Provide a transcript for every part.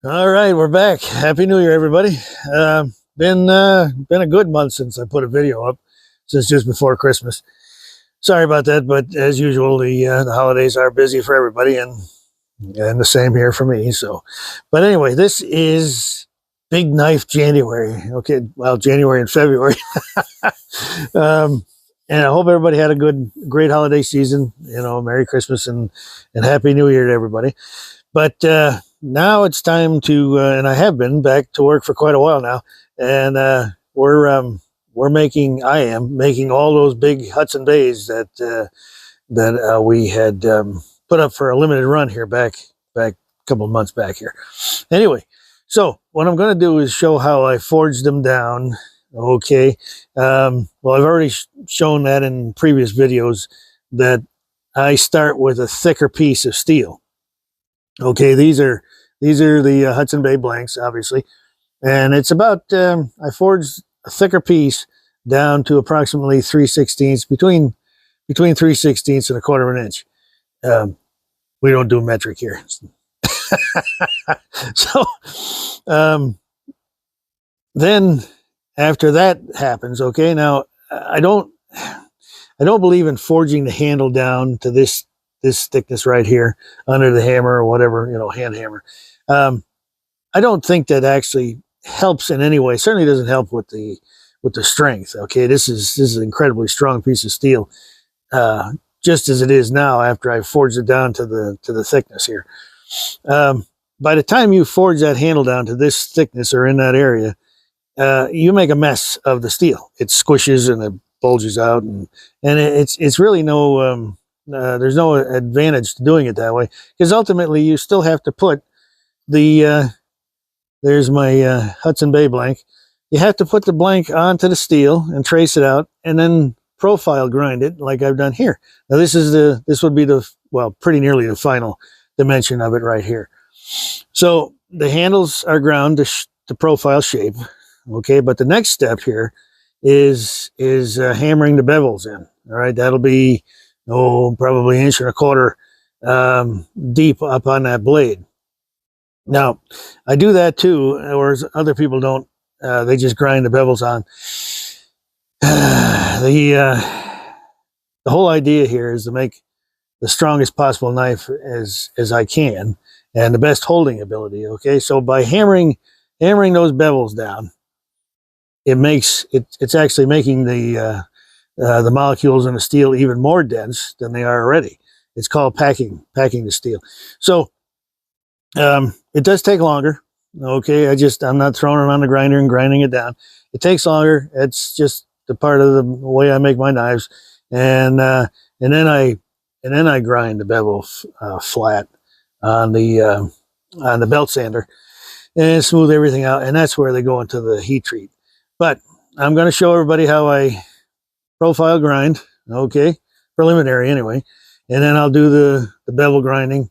All right, we're back. Happy New Year, everybody. Been a good month since I put a video up, since just before Christmas. Sorry about that, but as usual, the holidays are busy for everybody, and the same here for me. So, but anyway, this is Big Knife January. Okay, well, January and February. And I hope everybody had a great holiday season. You know, Merry Christmas and Happy New Year to everybody. But now it's time to, and I have been back to work for quite a while now, and I am making all those big Hudson bays that we had put up for a limited run here back a couple of months back here. Anyway, so what I'm going to do is show how I forged them down. Okay. Well, I've already shown that in previous videos that I start with a thicker piece of steel. Okay, these are the Hudson Bay blanks, obviously, and it's about I forged a thicker piece down to approximately 3/16 between 3/16 and 1/4 of an inch. We don't do metric here. So then after that happens, okay, now I don't believe in forging the handle down to this thickness right here under the hammer or whatever, you know, hand hammer. I don't think that actually helps in any way. Certainly doesn't help with the strength. Okay, this is an incredibly strong piece of steel, just as it is now after I forged it down to the thickness here. By the time you forge that handle down to this thickness or in that area, you make a mess of the steel. It squishes and it bulges out, and it's really no there's no advantage to doing it that way, because ultimately you still have to put the there's my Hudson Bay blank. You have to put the blank onto the steel and trace it out, and then profile grind it like I've done here. Now this would be pretty nearly the final dimension of it right here. So the handles are ground to profile shape. Okay, but the next step here is hammering the bevels in. All right, that'll be probably 1.25 inches deep up on that blade. Now, I do that too, whereas other people don't. They just grind the bevels on. The whole idea here is to make the strongest possible knife as I can, and the best holding ability. Okay, so by hammering those bevels down, it's actually making the molecules in the steel even more dense than they are already. It's called packing the steel. So it does take longer. Okay, I'm not throwing it on the grinder and grinding it down. It takes longer. It's just the part of the way I make my knives, and then I grind the bevel flat on the belt sander and smooth everything out, and that's where they go into the heat treat. But I'm going to show everybody how I profile grind, okay, preliminary anyway, and then I'll do the bevel grinding,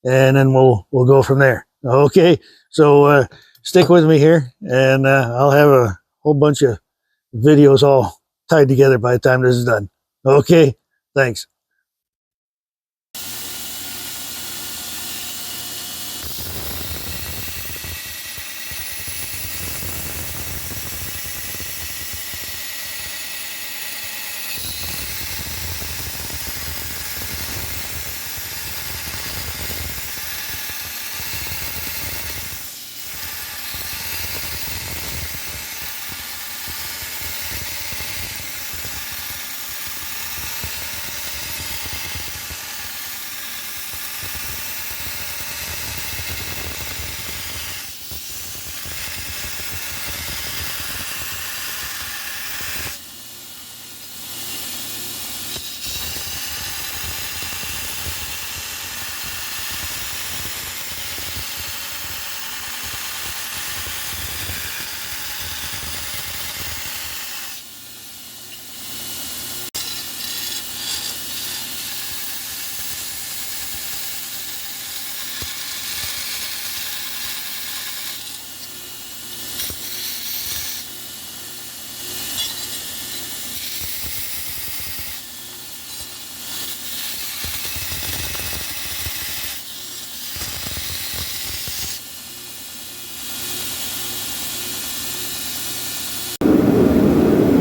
and then we'll go from there. Okay, so stick with me here, and I'll have a whole bunch of videos all tied together by the time this is done. Okay, thanks.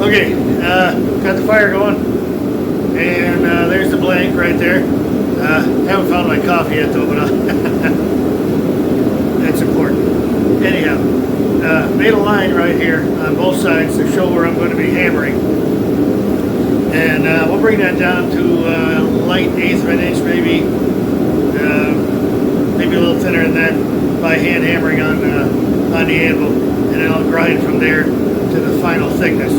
Okay, got the fire going, and there's the blank right there. Haven't found my coffee yet though, but that's important. Anyhow, made a line right here on both sides to show where I'm going to be hammering, and we'll bring that down to light 1/8 of an inch, maybe a little thinner than that, by hand hammering on the anvil, and then I'll grind from there to the final thickness.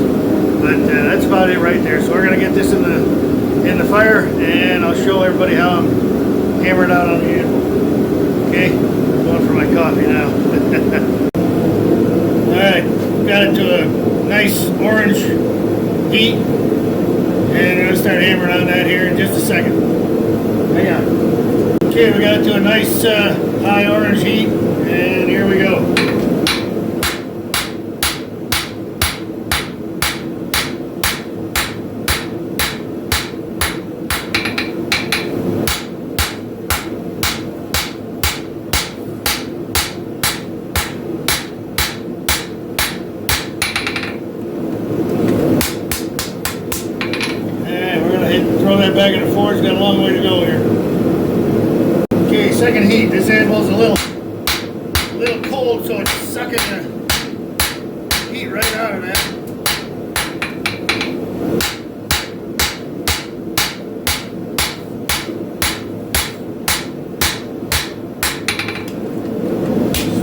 But that's about it right there. So we're going to get this in the fire, and I'll show everybody how I'm hammering out on the anvil. Okay, going for my coffee now. Alright, got it to a nice orange heat, and I'm going to start hammering on that here in just a second. Hang on. Okay, we got it to a nice high orange heat, and here we go. Throw that back in the forge. Got a long way to go here. Okay, second heat. This anvil's a little cold, so it's sucking the heat right out of that.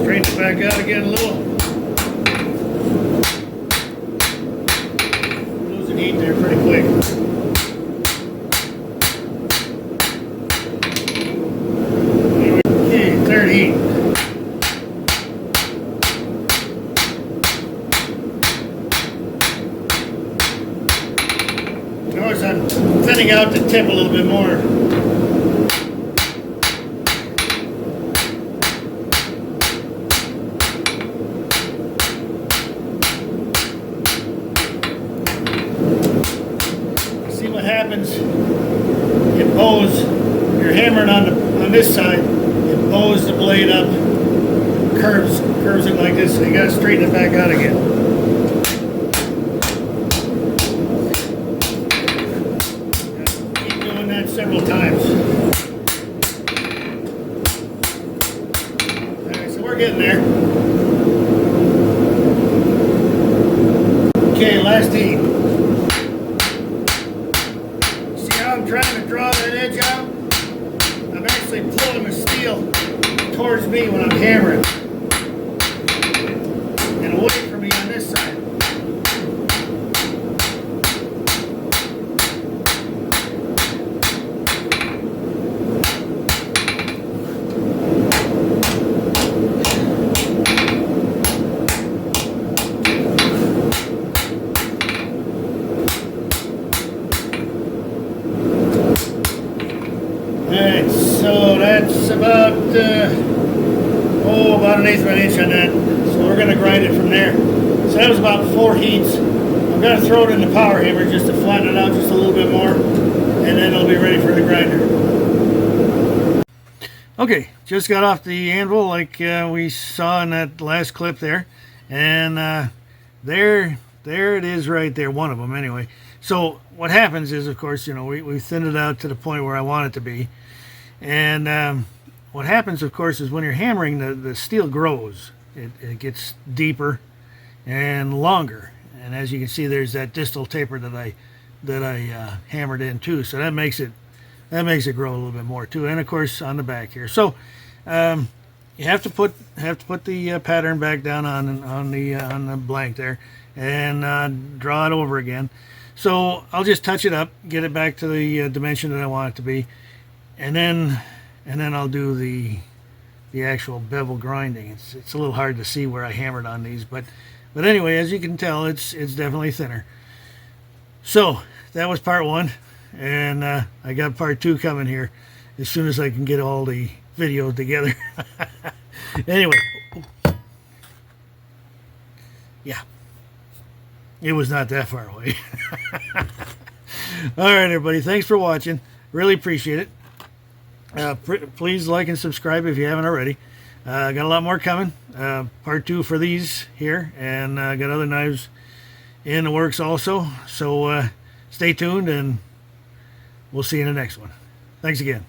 Straighten it back out again a little. Losing heat there pretty quick. Third heat. Notice I'm thinning out the tip a little bit more. See what happens? It bows. You're hammering on this side. It bows the blade up, curves it like this, so you gotta straighten it back out again. Keep doing that several times. Alright, so we're getting there. Okay, last heat. See how I'm trying to draw that edge out? I'm actually pulling the steel towards me when I'm hammering, and away from me on this side. Alright, so that's about about 1/8 of an inch on that. So we're going to grind it from there. So that was about 4 heats. I'm going to throw it in the power hammer just to flatten it out just a little bit more, and then it'll be ready for the grinder. Okay, just got off the anvil like we saw in that last clip there, and there it is right there, one of them anyway. So what happens is, of course, you know, we thinned it out to the point where I want it to be, and what happens, of course, is when you're hammering, the steel grows. It gets deeper and longer, and as you can see, there's that distal taper that I hammered in too. So that makes it grow a little bit more too, and of course on the back here. So you have to put the pattern back down on the blank there, and draw it over again. So I'll just touch it up, get it back to the dimension that I want it to be, and then I'll do the actual bevel grinding. It's a little hard to see where I hammered on these, but anyway, as you can tell, it's definitely thinner. So that was part 1, and I got part 2 coming here as soon as I can get all the videos together. Anyway, yeah, it was not that far away. All right, everybody, thanks for watching. Really appreciate it. Please like and subscribe if you haven't already. Got a lot more coming. Part 2 for these here, and got other knives in the works also. So stay tuned, and we'll see you in the next one. Thanks again.